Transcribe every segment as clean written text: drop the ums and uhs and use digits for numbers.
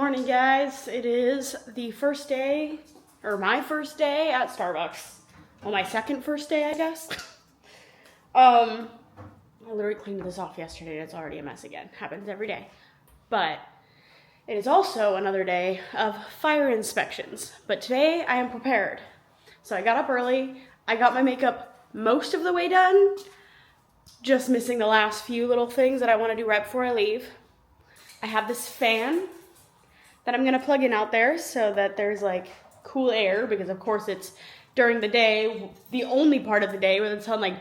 morning, guys. It is the first day, or my first day at Starbucks. Well, my second first day, I guess. I literally cleaned this off yesterday and it's already a mess again. Happens every day. But it is also another day of fire inspections. But today I am prepared. So I got up early. I got my makeup most of the way done. Just missing the last few little things that I want to do right before I leave. I have this fan that I'm gonna plug in out there so that there's like cool air, because of course it's during the day, the only part of the day where the sun like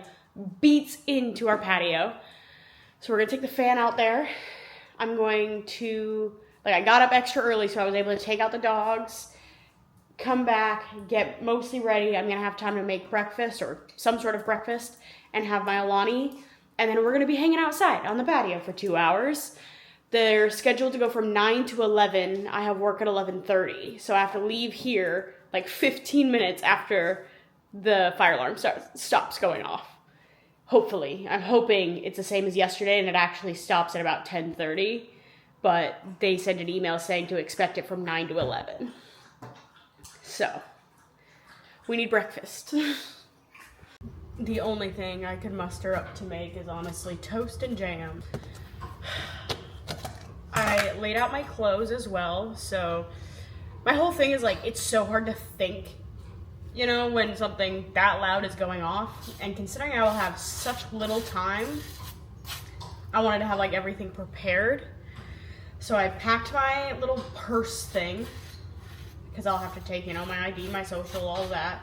beats into our patio. So we're gonna take the fan out there. I'm going to, I got up extra early so I was able to take out the dogs, come back, get mostly ready. I'm gonna have time to make breakfast or some sort of breakfast and have my Alani. And then we're gonna be hanging outside on the patio for 2 hours. They're scheduled to go from 9 to 11. I have work at 11:30. So I have to leave here like 15 minutes after the fire alarm stops going off. Hopefully. I'm hoping it's the same as yesterday and it actually stops at about 10:30. But they sent an email saying to expect it from 9 to 11. So, we need breakfast. The only thing I could muster up to make is honestly toast and jam. I laid out my clothes as well, so my whole thing is like, it's so hard to think, you know, when something that loud is going off, and considering I will have such little time, I wanted to have like everything prepared. So I packed my little purse thing, because I'll have to take, you know, my ID, my social, all that.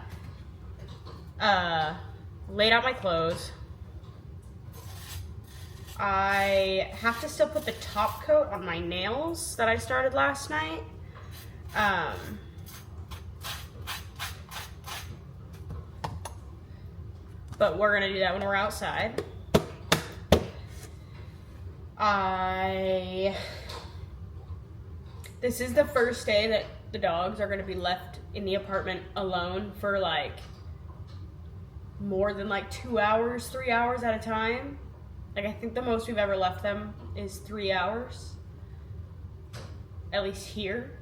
Laid out my clothes. I have to still put the top coat on my nails that I started last night. But we're gonna do that when we're outside. This is the first day that the dogs are gonna be left in the apartment alone for like more than like 2 hours, 3 hours at a time. Like, I think the most we've ever left them is 3 hours, at least here.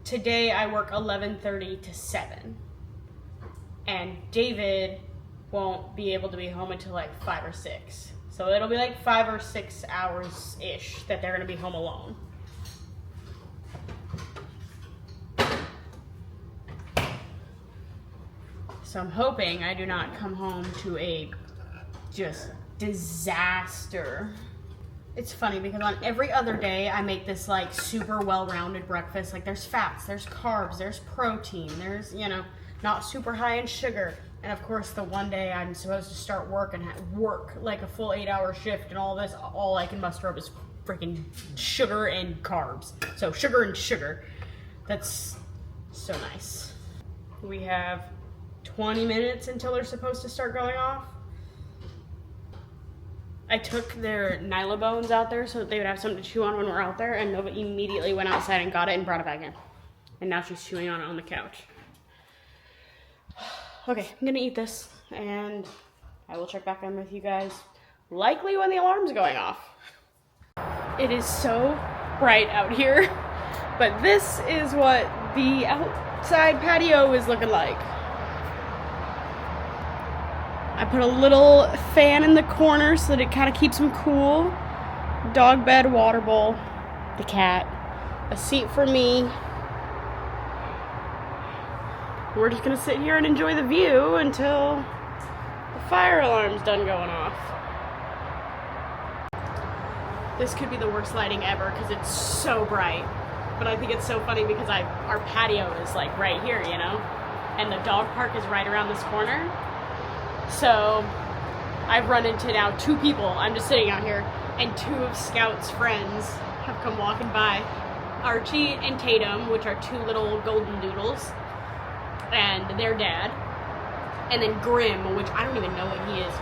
Today I work 11:30 to 7, and David won't be able to be home until like 5 or 6. So it'll be like 5 or 6 hours-ish that they're gonna be home alone. So I'm hoping I do not come home to a just disaster. It's funny because on every other day I make this like super well-rounded breakfast. Like, there's fats, there's carbs, there's protein, there's, you know, not super high in sugar. And of course the one day I'm supposed to start work and work like a full 8-hour shift and all this, all I can muster up is freaking sugar and carbs. So sugar and sugar. That's so nice. We have 20 minutes until they're supposed to start going off. I took their Nylabones out there so that they would have something to chew on when we're out there, and Nova immediately went outside and got it and brought it back in. And now she's chewing on it on the couch. Okay, I'm gonna eat this, and I will check back in with you guys, likely when the alarm's going off. It is so bright out here, but this is what the outside patio is looking like. I put a little fan in the corner so that it kind of keeps them cool. Dog bed, water bowl, the cat, a seat for me. We're just gonna sit here and enjoy the view until the fire alarm's done going off. This could be the worst lighting ever because it's so bright. But I think it's so funny because our patio is like right here, you know? And the dog park is right around this corner. So I've run into now 2 people. I'm just sitting out here, and 2 of Scout's friends have come walking by. Archie and Tatum, which are 2 little golden doodles, and their dad. And then Grim, which I don't even know what he is.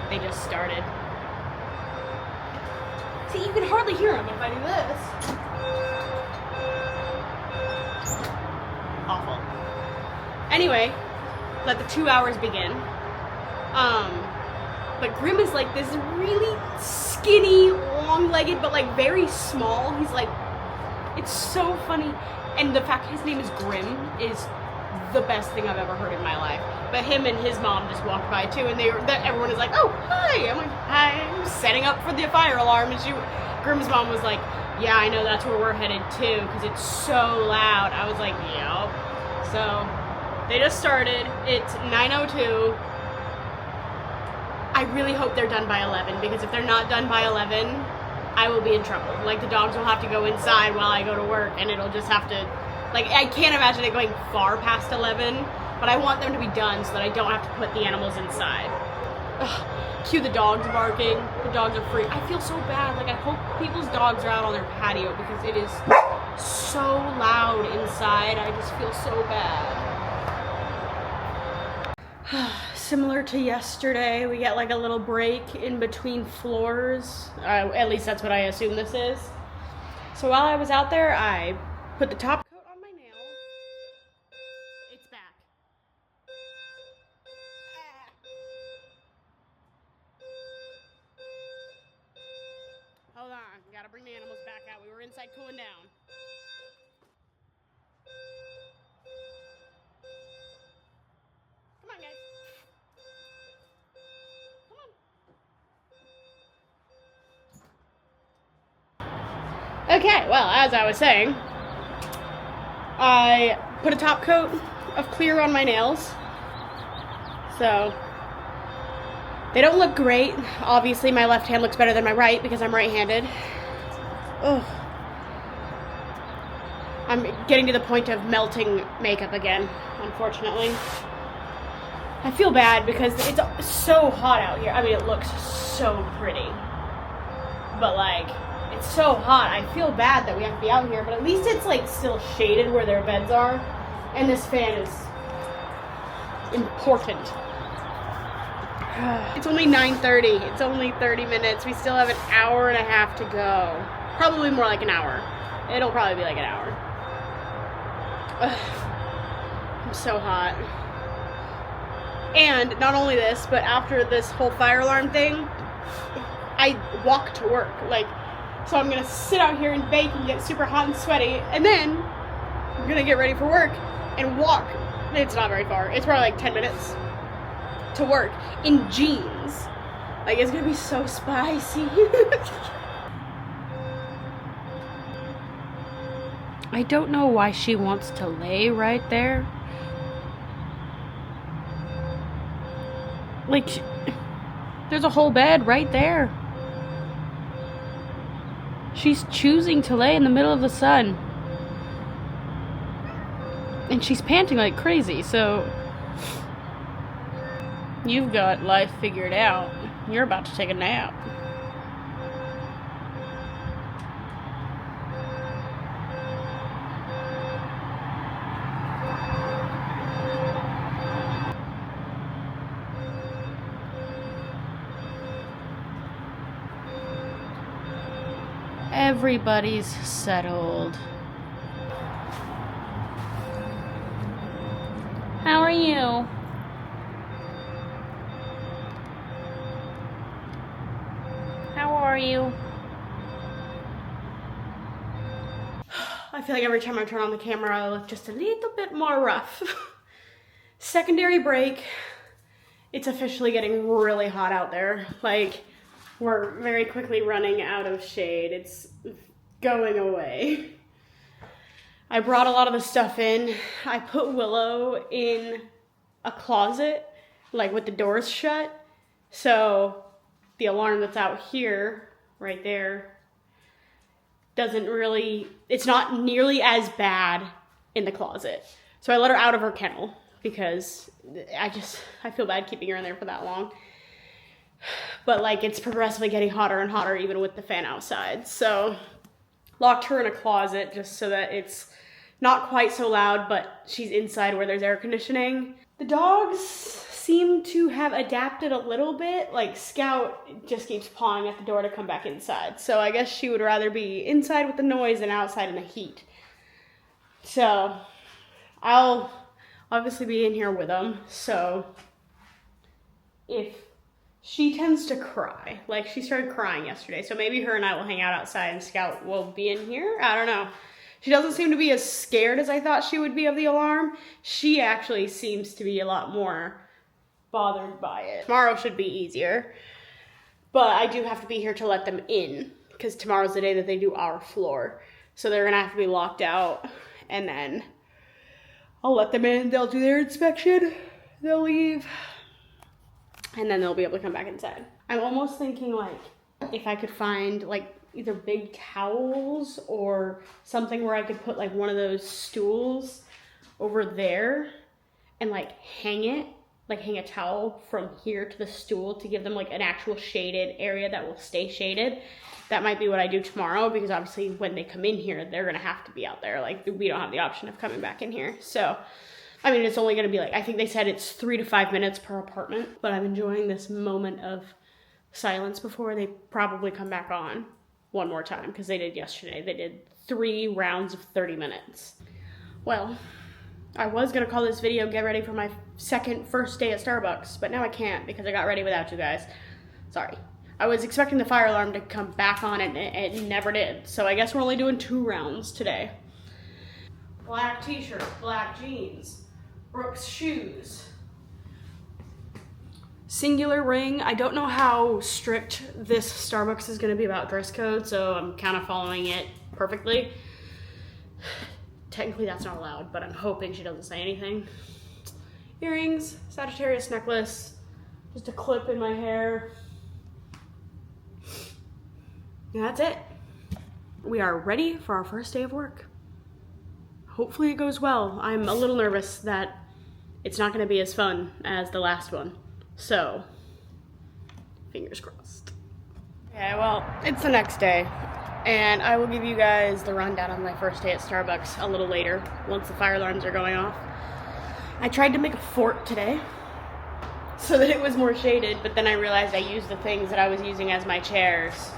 They just started. See, you can hardly hear him if I do this. Awful. Anyway, let the 2 hours begin. But Grim is like this really skinny, long-legged, but like very small. He's like, it's so funny. And the fact his name is Grim is the best thing I've ever heard in my life. But him and his mom just walked by too, and everyone is like, oh, hi. I'm like, hi, I'm setting up for the fire alarm. And Grim's mom was like, yeah, I know that's where we're headed too, because it's so loud. I was like, yep. So they just started. It's 9:02. I really hope they're done by 11, because if they're not done by 11, I will be in trouble. Like, the dogs will have to go inside while I go to work, and it'll just have to, like, I can't imagine it going far past 11, but I want them to be done so that I don't have to put the animals inside. Ugh, cue the dogs barking. The dogs are free. I feel so bad. Like, I hope people's dogs are out on their patio, because it is so loud inside. I just feel so bad. Similar to yesterday, we get like a little break in between floors. At least that's what I assume this is. So while I was out there, I put the top coat on my nail. It's back. Hold on, gotta bring the animals back out. We were inside cooling down. Come on, guys. Okay, well, as I was saying, I put a top coat of clear on my nails. So, they don't look great. Obviously, my left hand looks better than my right because I'm right-handed. Ugh. I'm getting to the point of melting makeup again, unfortunately. I feel bad because it's so hot out here. I mean, it looks so pretty. But, like, it's so hot. I feel bad that we have to be out here, but at least it's, like, still shaded where their beds are. And this fan is important. It's only 9:30. It's only 30 minutes. We still have an hour and a half to go. Probably more like an hour. It'll probably be like an hour. Ugh. I'm so hot. And not only this, but after this whole fire alarm thing, I walk to work. Like, so I'm gonna sit out here and bake and get super hot and sweaty, and then I'm gonna get ready for work and walk. It's not very far. It's probably like 10 minutes to work in jeans. Like, it's gonna be so spicy. I don't know why she wants to lay right there. Like, there's a whole bed right there. She's choosing to lay in the middle of the sun. And she's panting like crazy, so you've got life figured out. You're about to take a nap. Everybody's settled. How are you? How are you? I feel like every time I turn on the camera, I look just a little bit more rough. Secondary break. It's officially getting really hot out there. Like, we're very quickly running out of shade. It's going away. I brought a lot of the stuff in. I put Willow in a closet, like with the doors shut. So the alarm that's out here, right there, it's not nearly as bad in the closet. So I let her out of her kennel because I feel bad keeping her in there for that long. But, like, it's progressively getting hotter and hotter even with the fan outside. So locked her in a closet just so that it's not quite so loud, but she's inside where there's air conditioning. The dogs seem to have adapted a little bit. Like, Scout just keeps pawing at the door to come back inside. So I guess she would rather be inside with the noise than outside in the heat. So I'll obviously be in here with them. So if she tends to cry. Like, she started crying yesterday, so maybe her and I will hang out outside and Scout will be in here. I don't know. She doesn't seem to be as scared as I thought she would be of the alarm. She actually seems to be a lot more bothered by it. Tomorrow should be easier, but I do have to be here to let them in because tomorrow's the day that they do our floor. So they're gonna have to be locked out, and then I'll let them in. They'll do their inspection, they'll leave, and then they'll be able to come back inside. I'm almost thinking like if I could find like either big towels or something where I could put like one of those stools over there and like hang it, like hang a towel from here to the stool to give them like an actual shaded area that will stay shaded. That might be what I do tomorrow, because obviously when they come in here, they're gonna have to be out there. Like, we don't have the option of coming back in here. So, I mean, it's only gonna be like, I think they said it's 3 to 5 minutes per apartment, but I'm enjoying this moment of silence before they probably come back on one more time, because they did yesterday. They did 3 rounds of 30 minutes. Well, I was gonna call this video get ready for my first day at Starbucks, but now I can't because I got ready without you guys. Sorry. I was expecting the fire alarm to come back on and it never did. So I guess we're only doing 2 rounds today. Black t-shirt, black jeans, Brooks shoes. Singular ring. I don't know how strict this Starbucks is gonna be about dress code, so I'm kind of following it perfectly. Technically that's not allowed, but I'm hoping she doesn't say anything. Earrings, Sagittarius necklace, just a clip in my hair. And that's it. We are ready for our first day of work. Hopefully it goes well. I'm a little nervous that it's not gonna be as fun as the last one. So, fingers crossed. Okay, well, it's the next day. And I will give you guys the rundown on my first day at Starbucks a little later, once the fire alarms are going off. I tried to make a fort today so that it was more shaded, but then I realized I used the things that I was using as my chairs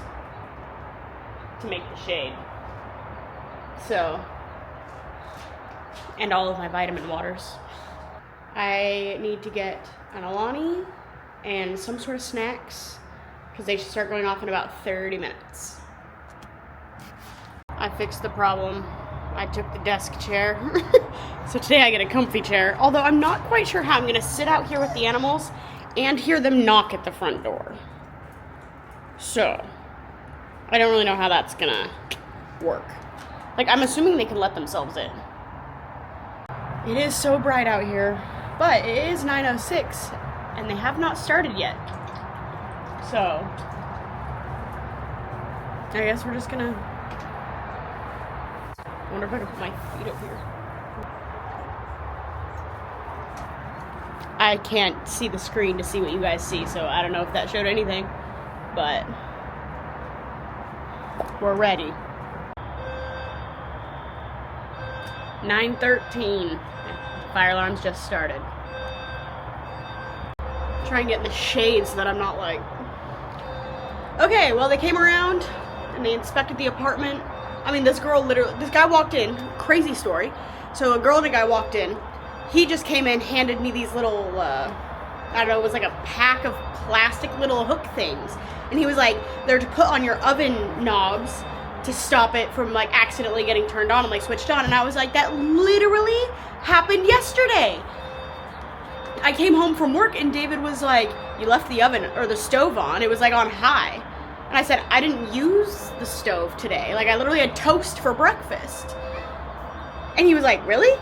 to make the shade. So, and all of my vitamin waters. I need to get an Alani and some sort of snacks because they should start going off in about 30 minutes. I fixed the problem. I took the desk chair. So today I get a comfy chair, although I'm not quite sure how I'm gonna sit out here with the animals and hear them knock at the front door. So, I don't really know how that's gonna work. Like, I'm assuming they can let themselves in. It is so bright out here, but it is 9:06 and they have not started yet. So, I guess we're just gonna, I wonder if I can put my feet up here. I can't see the screen to see what you guys see, so I don't know if that showed anything, but we're ready. 9:13. Fire alarm's just started. Try and get in the shade so that I'm not like... Okay, well, they came around and they inspected the apartment. I mean, this guy walked in, crazy story. So a girl and a guy walked in. He just came in, handed me these little, I don't know, it was like a pack of plastic little hook things. And he was like, they're to put on your oven knobs to stop it from like accidentally getting turned on and like switched on. And I was like, that literally happened yesterday. I came home from work and David was like, you left the oven or the stove on. It was like on high. And I said, I didn't use the stove today. Like, I literally had toast for breakfast. And he was like, really?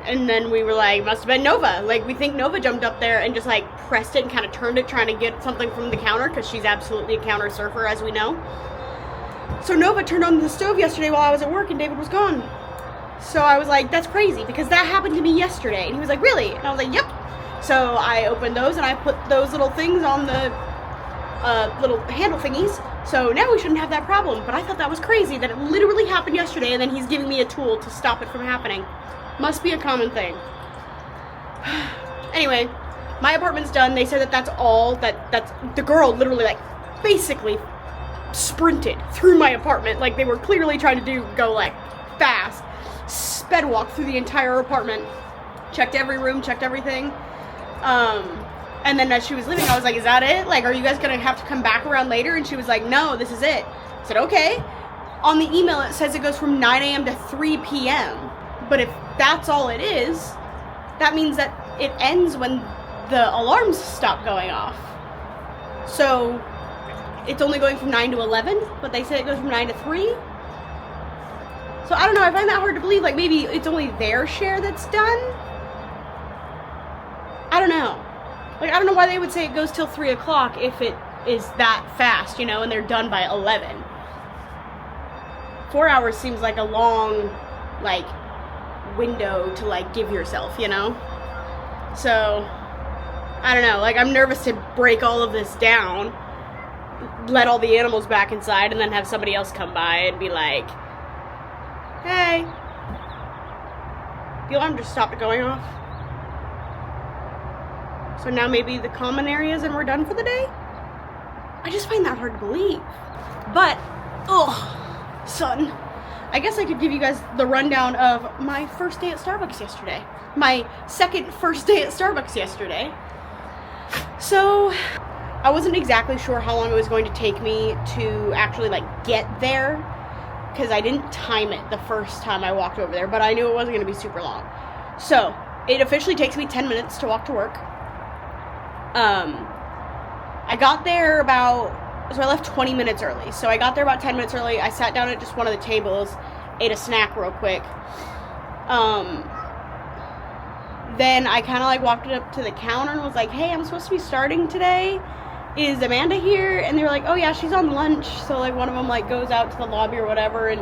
And then we were like, must have been Nova. Like, we think Nova jumped up there and just like pressed it and kind of turned it trying to get something from the counter because she's absolutely a counter surfer, as we know. So Nova turned on the stove yesterday while I was at work and David was gone. So I was like, that's crazy because that happened to me yesterday. And he was like, really? And I was like, yep. So I opened those and I put those little things on the little handle thingies. So now we shouldn't have that problem. But I thought that was crazy that it literally happened yesterday and then he's giving me a tool to stop it from happening. Must be a common thing. Anyway, my apartment's done. They said that that's all. That's the girl literally like basically sprinted through my apartment. Like they were clearly trying to go like fast. Sped walk through the entire apartment. Checked every room, checked everything. And then as she was leaving, I was like, is that it? Like, are you guys going to have to come back around later? And she was like, no, this is it. I said, okay. On the email, it says it goes from 9 a.m. to 3 p.m. But if that's all it is, that means that it ends when the alarms stop going off. So it's only going from 9 to 11, but they say it goes from 9 to 3. So I don't know, I find that hard to believe. Like, maybe it's only their share that's done. I don't know. Like, I don't know why they would say it goes till 3 o'clock if it is that fast, you know, and they're done by 11. 4 hours seems like a long, like, window to, like, give yourself, you know? So, I don't know. Like, I'm nervous to break all of this down, let all the animals back inside, and then have somebody else come by and be like, hey, the alarm just stopped going off. So now maybe the common areas and we're done for the day? I just find that hard to believe. But, son, I guess I could give you guys the rundown of my first day at Starbucks yesterday. My second first day at Starbucks yesterday. So, I wasn't exactly sure how long it was going to take me to actually, like, get there, because I didn't time it the first time I walked over there, but I knew it wasn't going to be super long. So, it officially takes me 10 minutes to walk to work. I got there so I left 20 minutes early. So I got there about 10 minutes early. I sat down at just one of the tables, ate a snack real quick. Then I kind of like walked up to the counter and was like, hey, I'm supposed to be starting today. Is Amanda here? And they were like, oh yeah, she's on lunch. So like one of them like goes out to the lobby or whatever and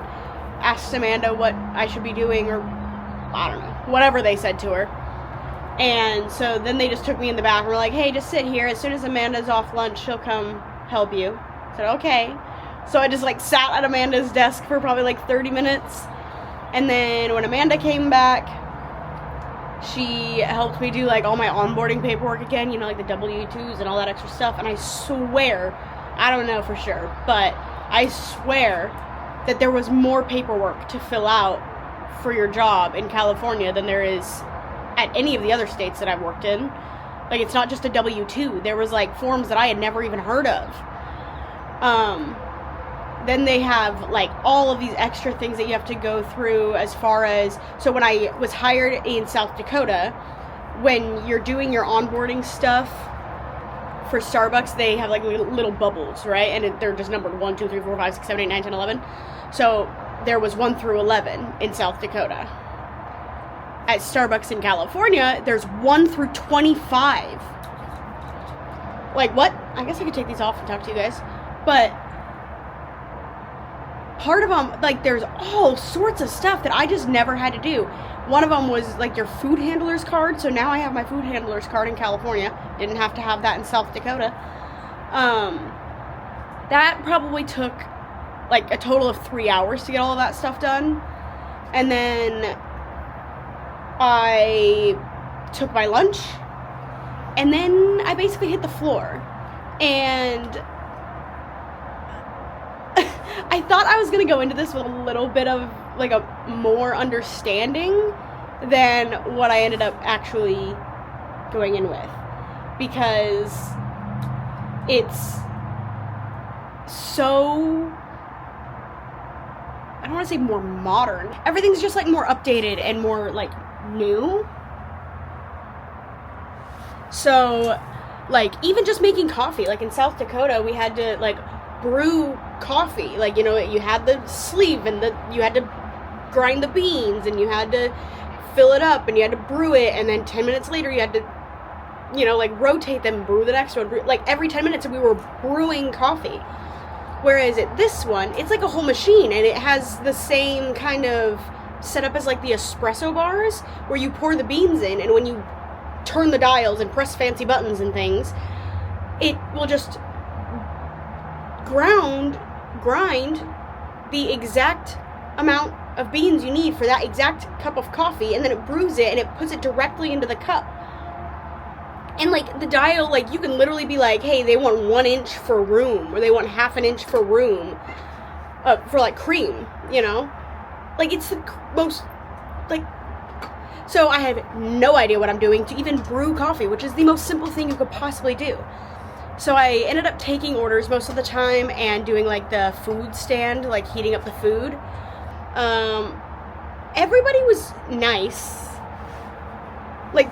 asks Amanda what I should be doing, or I don't know, whatever they said to her. And so then they just took me in the back and were like, hey, just sit here. As soon as Amanda's off lunch, she'll come help you. I said, okay. So I just like sat at Amanda's desk for probably like 30 minutes. And then when Amanda came back, she helped me do like all my onboarding paperwork again, you know, like the W-2s and all that extra stuff. And I swear, I don't know for sure, but I swear that there was more paperwork to fill out for your job in California than there is at any of the other states that I've worked in. Like, it's not just a W-2. There was, like, forms that I had never even heard of. Then they have, like, all of these extra things that you have to go through as far as... So when I was hired in South Dakota, when you're doing your onboarding stuff for Starbucks, they have, like, little bubbles, right? And they're just numbered 1, 2, 3, 4, 5, 6, 7, 8, 9, 10, 11. So there was 1 through 11 in South Dakota. At Starbucks in California, there's 1 through 25. Like, what? I guess I could take these off and talk to you guys. But part of them, like, there's all sorts of stuff that I just never had to do. One of them was, like, your food handler's card. So now I have my food handler's card in California. Didn't have to have that in South Dakota. That probably took, like, a total of 3 hours to get all of that stuff done. And then I took my lunch, and then I basically hit the floor, and I thought I was going to go into this with a little bit of, like, a more understanding than what I ended up actually going in with, because it's so... I don't want to say more modern. Everything's just, like, more updated and more, like, new. So, like, even just making coffee, like in South Dakota, we had to, like, brew coffee. Like, you know, you had the sleeve, and you had to grind the beans, and you had to fill it up, and you had to brew it, and then 10 minutes later you had to, you know, like, rotate them, brew the next one. Like, every 10 minutes we were brewing coffee. Whereas at this one, it's like a whole machine, and it has the same kind of setup as, like, the espresso bars, where you pour the beans in, and when you turn the dials and press fancy buttons and things, it will just grind the exact amount of beans you need for that exact cup of coffee, and then it brews it, and it puts it directly into the cup. And, like, the dial, like, you can literally be like, hey, they want 1 inch for room, or they want half an inch for room, for, like, cream, you know? Like, it's the most, like, So I had no idea what I'm doing to even brew coffee, which is the most simple thing you could possibly do. So I ended up taking orders most of the time and doing like the food stand, like heating up the food. Everybody was nice. Like,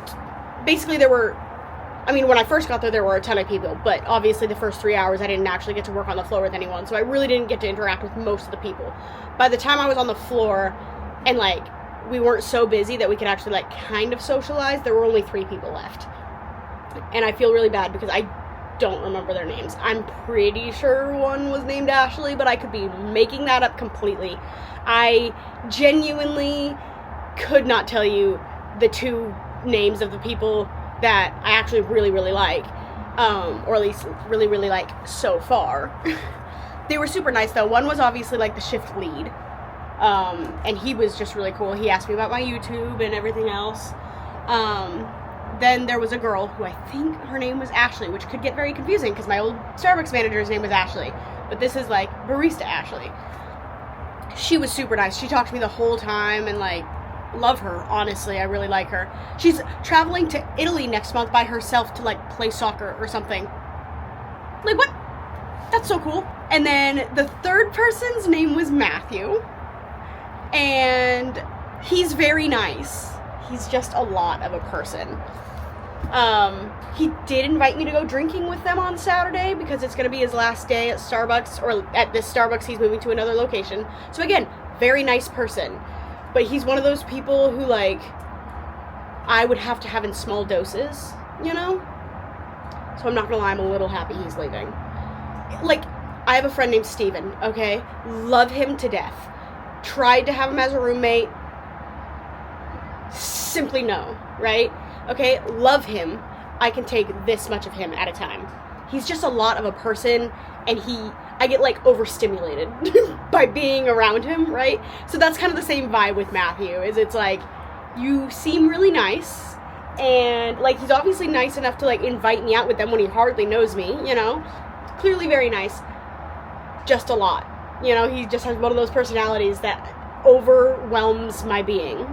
basically when I first got there were a ton of people, but obviously the first 3 hours I didn't actually get to work on the floor with anyone, so I really didn't get to interact with most of the people. By the time I was on the floor and like we weren't so busy that we could actually like kind of socialize, there were only 3 people left. And I feel really bad because I don't remember their names. I'm pretty sure one was named Ashley, but I could be making that up completely. I genuinely could not tell you the 2 names of the people that I actually really, really like, or at least really, really like so far. They were super nice though. One was obviously like the shift lead, and he was just really cool. He asked me about my YouTube and everything else. Then there was a girl who I think her name was Ashley, which could get very confusing because my old Starbucks manager's name was Ashley, but this is like Barista Ashley. She was super nice. She talked to me the whole time and like, love her, honestly. I really like her. She's traveling to Italy next month by herself to like play soccer or something. Like, what? That's so cool. And then the third person's name was Matthew, and he's very nice. He's just a lot of a person. He did invite me to go drinking with them on Saturday because it's going to be his last day at Starbucks, or at this Starbucks. He's moving to another location. So again, very nice person. But he's one of those people who, like, I would have to have in small doses, you know? So I'm not gonna lie, I'm a little happy he's leaving. Like, I have a friend named Steven, okay? Love him to death. Tried to have him as a roommate. Simply no, right? Okay, love him. I can take this much of him at a time. He's just a lot of a person, and I get like overstimulated by being around him, right? So that's kind of the same vibe with Matthew, is it's like, you seem really nice, and like he's obviously nice enough to like invite me out with them when he hardly knows me, you know? Clearly very nice, just a lot. You know, he just has one of those personalities that overwhelms my being.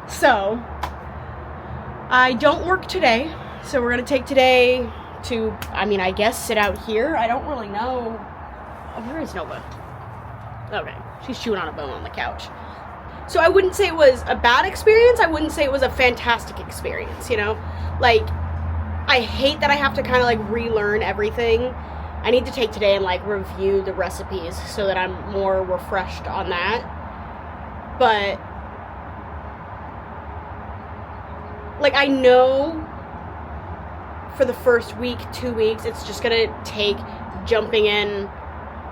So, I don't work today, so we're gonna take today to, I guess, sit out here. I don't really know. Oh, where is Nova? Okay, she's chewing on a bone on the couch. So I wouldn't say it was a bad experience. I wouldn't say it was a fantastic experience, you know? Like, I hate that I have to kind of like relearn everything. I need to take today and like review the recipes so that I'm more refreshed on that. But, like, I know for the first week, 2 weeks, it's just gonna take jumping in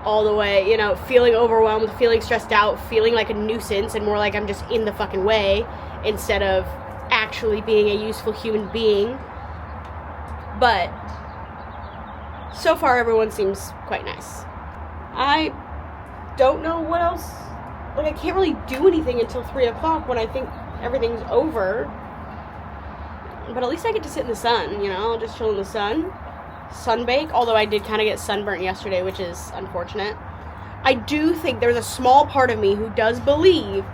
all the way, you know, feeling overwhelmed, feeling stressed out, feeling like a nuisance, and more like I'm just in the fucking way instead of actually being a useful human being. But so far everyone seems quite nice. I don't know what else, like, I can't really do anything until 3 o'clock when I think everything's over. But at least I get to sit in the sun, you know, I'll just chill in the sun, sunbake, although I did kind of get sunburnt yesterday, which is unfortunate. I do think there's a small part of me who does believe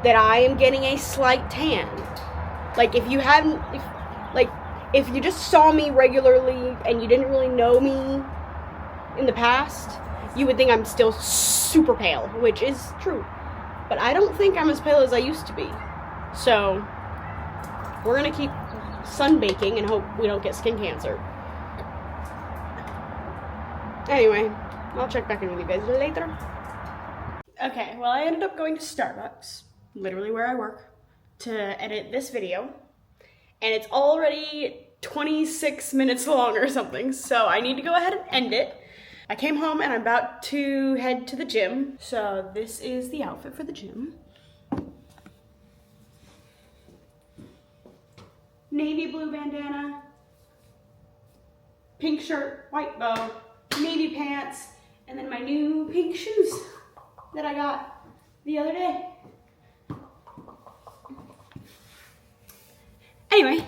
that I am getting a slight tan. Like, if you just saw me regularly and you didn't really know me in the past, you would think I'm still super pale, which is true. But I don't think I'm as pale as I used to be. So, we're gonna keep sunbaking and hope we don't get skin cancer. Anyway, I'll check back in with you guys later. Okay, well, I ended up going to Starbucks, literally where I work, to edit this video. And it's already 26 minutes long or something, so I need to go ahead and end it. I came home and I'm about to head to the gym. So this is the outfit for the gym. Navy blue bandana, pink shirt, white bow, navy pants, and then my new pink shoes that I got the other day. Anyway,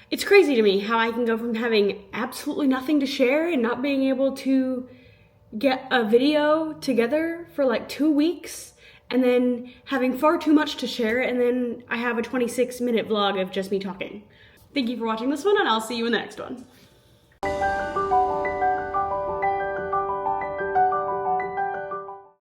it's crazy to me how I can go from having absolutely nothing to share and not being able to get a video together for like 2 weeks and then having far too much to share, and then I have a 26-minute vlog of just me talking. Thank you for watching this one, and I'll see you in the next one.